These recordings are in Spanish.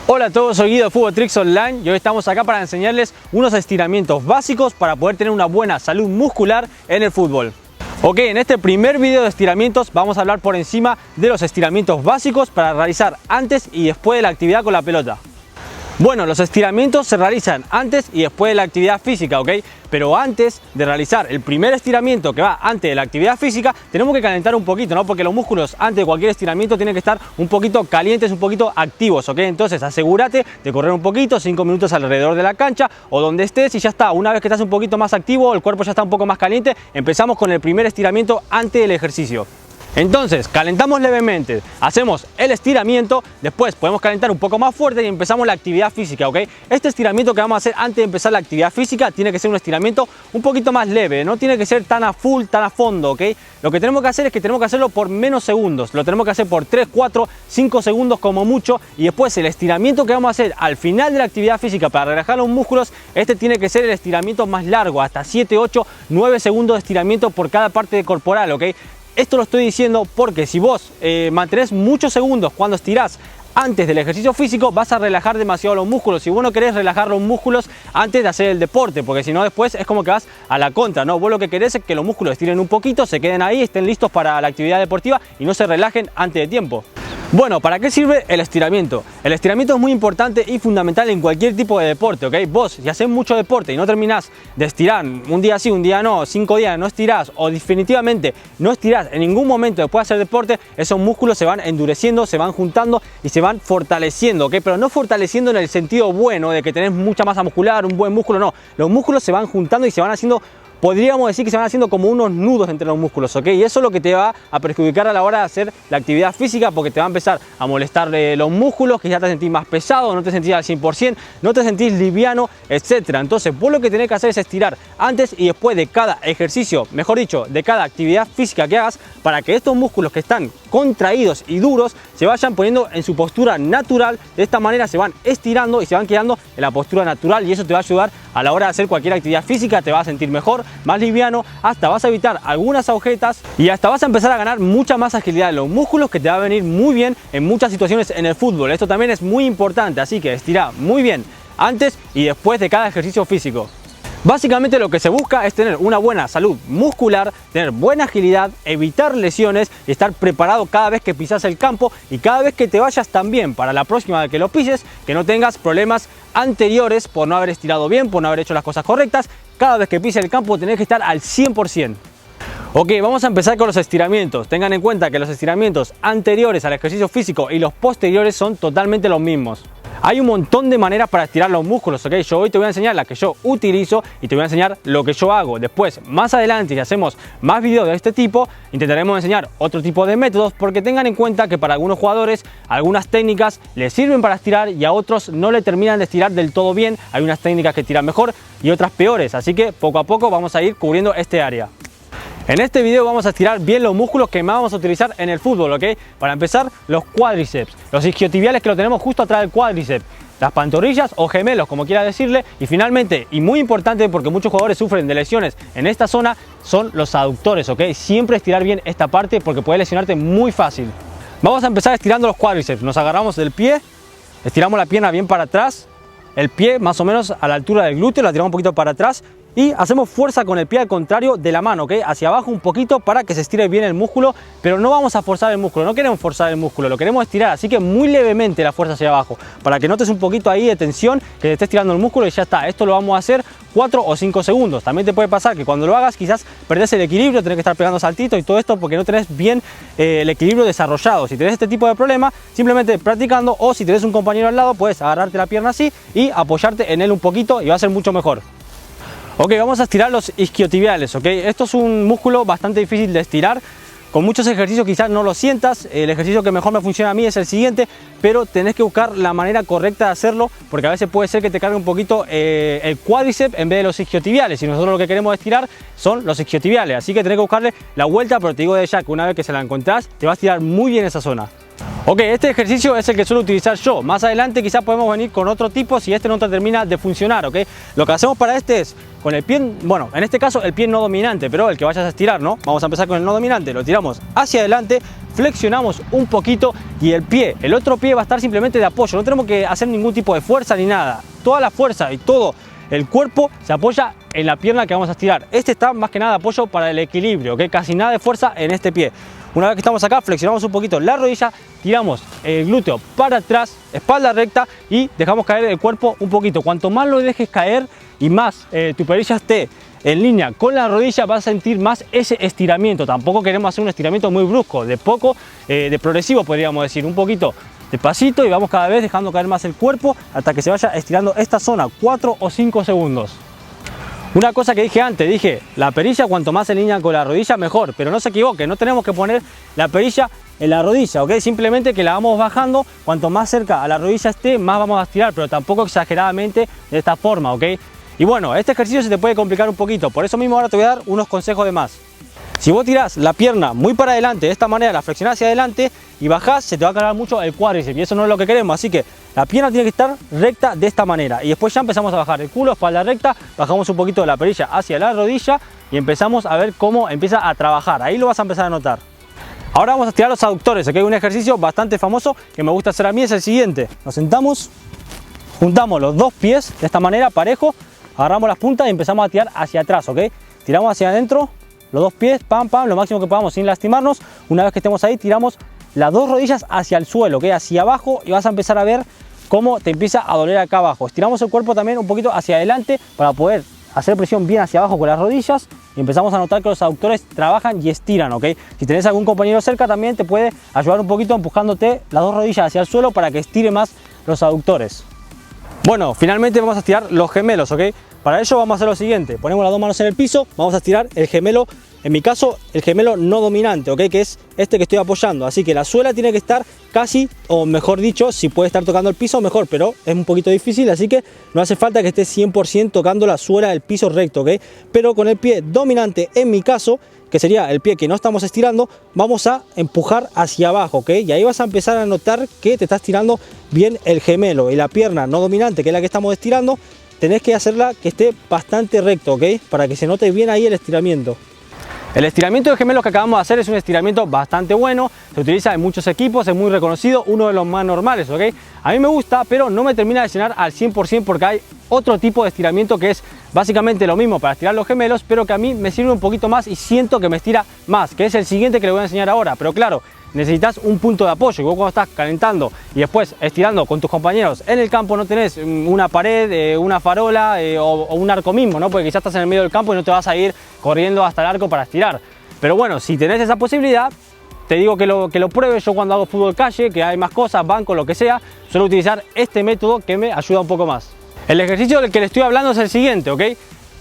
Hola a todos, soy Guido de Fútbol Tricks Online y hoy estamos acá para enseñarles unos estiramientos básicos para poder tener una buena salud muscular en el fútbol. Ok, en este primer video de estiramientos vamos a hablar por encima de los estiramientos básicos para realizar antes y después de la actividad con la pelota. Bueno, los estiramientos se realizan antes y después de la actividad física, ¿ok? Pero antes de realizar el primer estiramiento que va antes de la actividad física, tenemos que calentar un poquito, ¿no? Porque los músculos antes de cualquier estiramiento tienen que estar un poquito calientes, un poquito activos, ¿ok? Entonces asegúrate de correr un poquito, 5 minutos alrededor de la cancha o donde estés y ya está. Una vez que estás un poquito más activo, el cuerpo ya está un poco más caliente, empezamos con el primer estiramiento antes del ejercicio. Entonces, calentamos levemente, hacemos el estiramiento, después podemos calentar un poco más fuerte y empezamos la actividad física, ¿ok? Este estiramiento que vamos a hacer antes de empezar la actividad física tiene que ser un estiramiento un poquito más leve, no tiene que ser tan a full, tan a fondo, ¿ok? Lo que tenemos que hacer es que tenemos que hacerlo por menos segundos, lo tenemos que hacer por 3, 4, 5 segundos como mucho y después el estiramiento que vamos a hacer al final de la actividad física para relajar los músculos, este tiene que ser el estiramiento más largo, hasta 7, 8, 9 segundos de estiramiento por cada parte corporal, ¿ok? Esto lo estoy diciendo porque si vos mantenés muchos segundos cuando estirás antes del ejercicio físico, vas a relajar demasiado los músculos. Si vos no querés relajar los músculos antes de hacer el deporte, porque si no después es como que vas a la contra, ¿no? Vos lo que querés es que los músculos estiren un poquito, se queden ahí, estén listos para la actividad deportiva y no se relajen antes de tiempo. Bueno, ¿para qué sirve el estiramiento? El estiramiento es muy importante y fundamental en cualquier tipo de deporte, ¿ok? Vos, si haces mucho deporte y no terminás de estirar, un día sí, un día no, 5 días no estirás o definitivamente no estirás en ningún momento después de hacer deporte, esos músculos se van endureciendo, se van juntando y se van fortaleciendo, ¿ok? Pero no fortaleciendo en el sentido bueno de que tenés mucha masa muscular, un buen músculo, no. Los músculos se van juntando y se van haciendo, podríamos decir que se van haciendo como unos nudos entre los músculos, ¿ok? Y eso es lo que te va a perjudicar a la hora de hacer la actividad física porque te va a empezar a molestar los músculos, que ya te sentís más pesado, no te sentís al 100%, no te sentís liviano, etc. Entonces vos lo que tenés que hacer es estirar antes y después de cada ejercicio, mejor dicho, de cada actividad física que hagas para que estos músculos que están contraídos y duros se vayan poniendo en su postura natural. De esta manera se van estirando y se van quedando en la postura natural y eso te va a ayudar a la hora de hacer cualquier actividad física, te vas a sentir mejor, más liviano, hasta vas a evitar algunas agujetas y hasta vas a empezar a ganar mucha más agilidad en los músculos que te va a venir muy bien en muchas situaciones en el fútbol. Esto también es muy importante, así que estira muy bien antes y después de cada ejercicio físico. Básicamente lo que se busca es tener una buena salud muscular, tener buena agilidad, evitar lesiones y estar preparado cada vez que pisas el campo y cada vez que te vayas también para la próxima vez que lo pises, que no tengas problemas anteriores por no haber estirado bien, por no haber hecho las cosas correctas. Cada vez que pises el campo tenés que estar al 100%. Ok, vamos a empezar con los estiramientos. Tengan en cuenta que los estiramientos anteriores al ejercicio físico y los posteriores son totalmente los mismos. Hay un montón de maneras para estirar los músculos, ¿ok? Yo hoy te voy a enseñar la que yo utilizo y te voy a enseñar lo que yo hago. Después, más adelante, si hacemos más videos de este tipo, intentaremos enseñar otro tipo de métodos porque tengan en cuenta que para algunos jugadores, algunas técnicas les sirven para estirar y a otros no le terminan de estirar del todo bien. Hay unas técnicas que tiran mejor y otras peores, así que poco a poco vamos a ir cubriendo este área. En este video vamos a estirar bien los músculos que más vamos a utilizar en el fútbol, ¿ok? Para empezar, los cuádriceps, los isquiotibiales que lo tenemos justo atrás del cuádriceps, las pantorrillas o gemelos, como quiera decirle, y finalmente, y muy importante porque muchos jugadores sufren de lesiones en esta zona, son los aductores, ¿ok? Siempre estirar bien esta parte porque puede lesionarte muy fácil. Vamos a empezar estirando los cuádriceps, nos agarramos del pie, estiramos la pierna bien para atrás, el pie más o menos a la altura del glúteo, la tiramos un poquito para atrás y hacemos fuerza con el pie al contrario de la mano, ¿ok? Hacia abajo un poquito para que se estire bien el músculo, pero no vamos a forzar el músculo, no queremos forzar el músculo, lo queremos estirar, así que muy levemente la fuerza hacia abajo, para que notes un poquito ahí de tensión, que te esté estirando el músculo y ya está. Esto lo vamos a hacer 4 o 5 segundos. También te puede pasar que cuando lo hagas quizás perdés el equilibrio, tenés que estar pegando saltitos y todo esto porque no tenés bien el equilibrio desarrollado. Si tenés este tipo de problema, simplemente practicando o si tenés un compañero al lado, puedes agarrarte la pierna así y apoyarte en él un poquito y va a ser mucho mejor. Ok, vamos a estirar los isquiotibiales, ok. Esto es un músculo bastante difícil de estirar. Con muchos ejercicios quizás no lo sientas, el ejercicio que mejor me funciona a mí es el siguiente, pero tenés que buscar la manera correcta de hacerlo porque a veces puede ser que te cargue un poquito el cuádriceps en vez de los isquiotibiales y nosotros lo que queremos estirar son los isquiotibiales, así que tenés que buscarle la vuelta, pero te digo de ya que una vez que se la encontrás te va a estirar muy bien esa zona. Ok, este ejercicio es el que suelo utilizar yo. Más adelante quizás podemos venir con otro tipo si este no te termina de funcionar, ok. Lo que hacemos para este es con el pie, bueno, en este caso el pie no dominante, pero el que vayas a estirar, ¿no? Vamos a empezar con el no dominante, lo tiramos hacia adelante, flexionamos un poquito y el otro pie va a estar simplemente de apoyo. No tenemos que hacer ningún tipo de fuerza ni nada. Toda la fuerza y todo el cuerpo se apoya en la pierna que vamos a estirar. Este está más que nada de apoyo para el equilibrio, ¿ok? Casi nada de fuerza en este pie. Una vez que estamos acá, flexionamos un poquito la rodilla, tiramos el glúteo para atrás, espalda recta y dejamos caer el cuerpo un poquito. Cuanto más lo dejes caer y más tu perilla esté en línea con la rodilla, vas a sentir más ese estiramiento. Tampoco queremos hacer un estiramiento muy brusco, de progresivo podríamos decir, un poquito despacito y vamos cada vez dejando caer más el cuerpo hasta que se vaya estirando esta zona, 4 o 5 segundos. Una cosa que dije antes, dije la perilla cuanto más en línea con la rodilla mejor, pero no se equivoque, no tenemos que poner la perilla en la rodilla, ¿ok? Simplemente que la vamos bajando, cuanto más cerca a la rodilla esté, más vamos a estirar, pero tampoco exageradamente de esta forma, ¿ok? Y bueno, este ejercicio se te puede complicar un poquito, por eso mismo ahora te voy a dar unos consejos de más. Si vos tirás la pierna muy para adelante, de esta manera, la flexionás hacia adelante y bajás, se te va a cargar mucho el cuádriceps y eso no es lo que queremos. Así que la pierna tiene que estar recta de esta manera y después ya empezamos a bajar el culo, espalda recta, bajamos un poquito de la perilla hacia la rodilla y empezamos a ver cómo empieza a trabajar. Ahí lo vas a empezar a notar. Ahora vamos a estirar los aductores, que hay un ejercicio bastante famoso que me gusta hacer a mí, es el siguiente. Nos sentamos, juntamos los dos pies de esta manera, parejo, agarramos las puntas y empezamos a tirar hacia atrás, ¿ok? Tiramos hacia adentro. Los dos pies, pam, pam, lo máximo que podamos sin lastimarnos. Una vez que estemos ahí, tiramos las dos rodillas hacia el suelo, ¿okay? Hacia abajo y vas a empezar a ver cómo te empieza a doler acá abajo. Estiramos el cuerpo también un poquito hacia adelante para poder hacer presión bien hacia abajo con las rodillas y empezamos a notar que los aductores trabajan y estiran, ¿ok? Si tenés algún compañero cerca también te puede ayudar un poquito empujándote las dos rodillas hacia el suelo para que estire más los aductores. Bueno, finalmente vamos a estirar los gemelos, ¿ok? Para ello vamos a hacer lo siguiente, ponemos las dos manos en el piso, vamos a estirar el gemelo, en mi caso el gemelo no dominante, ¿ok? Que es este que estoy apoyando, así que la suela tiene que estar casi, o mejor dicho, si puede estar tocando el piso mejor, pero es un poquito difícil, así que no hace falta que esté 100% tocando la suela del piso recto, ¿ok? Pero con el pie dominante, en mi caso, que sería el pie que no estamos estirando, vamos a empujar hacia abajo, ¿ok? Y ahí vas a empezar a notar que te está estirando bien el gemelo y la pierna no dominante, que es la que estamos estirando, tenés que hacerla que esté bastante recto, ¿ok? Para que se note bien ahí el estiramiento. El estiramiento de gemelos que acabamos de hacer es un estiramiento bastante bueno, se utiliza en muchos equipos, es muy reconocido, uno de los más normales, ¿ok? A mí me gusta, pero no me termina de llenar al 100% porque hay otro tipo de estiramiento que es básicamente lo mismo para estirar los gemelos, pero que a mí me sirve un poquito más y siento que me estira más, que es el siguiente que le voy a enseñar ahora, pero claro, necesitas un punto de apoyo y vos cuando estás calentando y después estirando con tus compañeros en el campo no tenés una pared, una farola o un arco mismo, ¿no? Porque quizás estás en el medio del campo y no te vas a ir corriendo hasta el arco para estirar. Pero bueno, si tenés esa posibilidad, te digo que lo pruebes. Yo cuando hago fútbol calle, que hay más cosas, banco, lo que sea, suelo utilizar este método que me ayuda un poco más. El ejercicio del que le estoy hablando es el siguiente, ¿ok?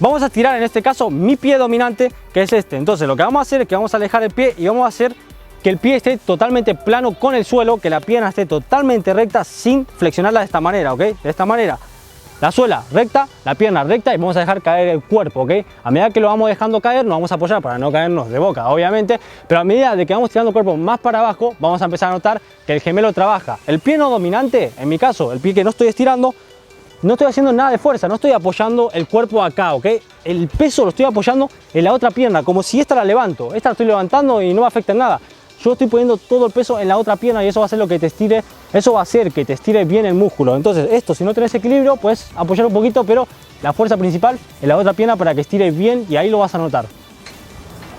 Vamos a estirar en este caso mi pie dominante, que es este. Entonces lo que vamos a hacer es que vamos a alejar el pie y vamos a hacer que el pie esté totalmente plano con el suelo, que la pierna esté totalmente recta sin flexionarla de esta manera, ¿ok? De esta manera. La suela recta, la pierna recta y vamos a dejar caer el cuerpo, ¿ok? A medida que lo vamos dejando caer, nos vamos a apoyar para no caernos de boca, obviamente, pero a medida de que vamos tirando el cuerpo más para abajo, vamos a empezar a notar que el gemelo trabaja. El pie no dominante, en mi caso, el pie que no estoy estirando, no estoy haciendo nada de fuerza, no estoy apoyando el cuerpo acá, ¿ok? El peso lo estoy apoyando en la otra pierna, como si esta la levanto. Esta la estoy levantando y no me afecta en nada. Yo estoy poniendo todo el peso en la otra pierna y eso va a hacer lo que te estire, eso va a hacer que te estire bien el músculo. Entonces esto, si no tenés equilibrio, puedes apoyar un poquito, pero la fuerza principal en la otra pierna para que estire bien y ahí lo vas a notar.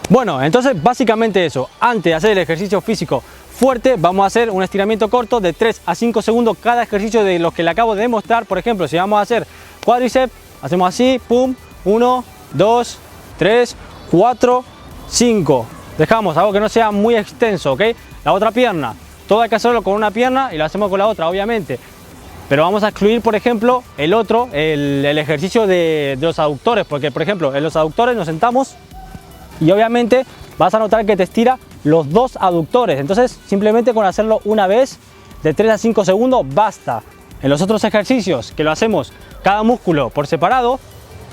Bueno, entonces básicamente eso. Antes de hacer el ejercicio físico fuerte, vamos a hacer un estiramiento corto de 3 a 5 segundos cada ejercicio de los que le acabo de demostrar. Por ejemplo, si vamos a hacer cuádriceps, hacemos así, pum, 1, 2, 3, 4, 5. Dejamos algo que no sea muy extenso, ¿ok? La otra pierna, todo hay que hacerlo con una pierna y lo hacemos con la otra, obviamente. Pero vamos a excluir, por ejemplo, el ejercicio de los aductores, porque, por ejemplo, en los aductores nos sentamos y obviamente vas a notar que te estira los dos aductores. Entonces, simplemente con hacerlo una vez, de 3 a 5 segundos, basta. En los otros ejercicios, que lo hacemos cada músculo por separado,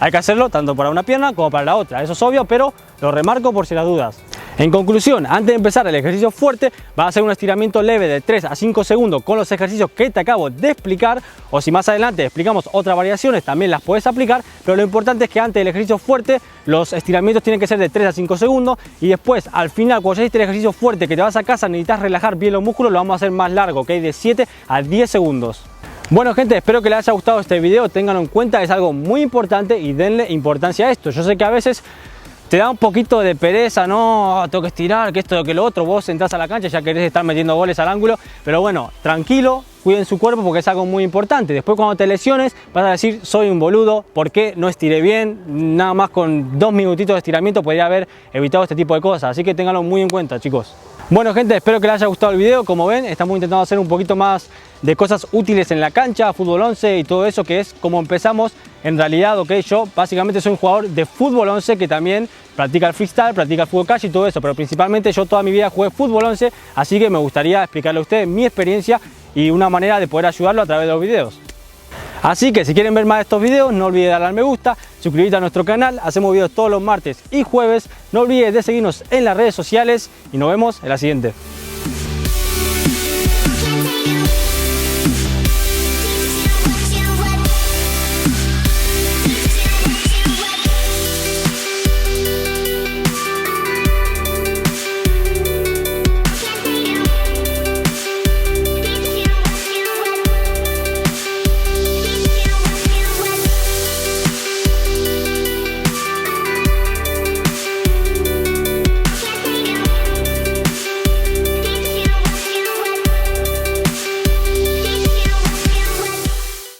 Hay que hacerlo tanto para una pierna como para la otra, eso es obvio, pero lo remarco por si las dudas. En conclusión, antes de empezar el ejercicio fuerte, vas a hacer un estiramiento leve de 3 a 5 segundos con los ejercicios que te acabo de explicar, o si más adelante explicamos otras variaciones, también las puedes aplicar, pero lo importante es que antes del ejercicio fuerte, los estiramientos tienen que ser de 3 a 5 segundos, y después, al final, cuando ya hiciste el ejercicio fuerte que te vas a casa, necesitas relajar bien los músculos, lo vamos a hacer más largo, ¿ok? De 7 a 10 segundos. Bueno gente, espero que les haya gustado este video, ténganlo en cuenta, es algo muy importante y denle importancia a esto. Yo sé que a veces te da un poquito de pereza, no, tengo que estirar, que esto, que lo otro, vos entras a la cancha y ya querés estar metiendo goles al ángulo, pero bueno, tranquilo, cuiden su cuerpo porque es algo muy importante. Después cuando te lesiones vas a decir, soy un boludo, ¿por qué no estiré bien? Nada más con 2 minutitos de estiramiento podría haber evitado este tipo de cosas, así que ténganlo muy en cuenta, chicos. Bueno gente, espero que les haya gustado el video. Como ven, estamos intentando hacer un poquito más de cosas útiles en la cancha, fútbol 11 y todo eso, que es como empezamos en realidad. Ok, yo básicamente soy un jugador de fútbol 11 que también practica el freestyle, practica el fútbol calle y todo eso, pero principalmente yo toda mi vida jugué fútbol 11, así que me gustaría explicarle a ustedes mi experiencia y una manera de poder ayudarlo a través de los videos. Así que si quieren ver más de estos videos, no olviden darle al me gusta, suscribirte a nuestro canal, hacemos videos todos los martes y jueves, no olvides de seguirnos en las redes sociales y nos vemos en la siguiente.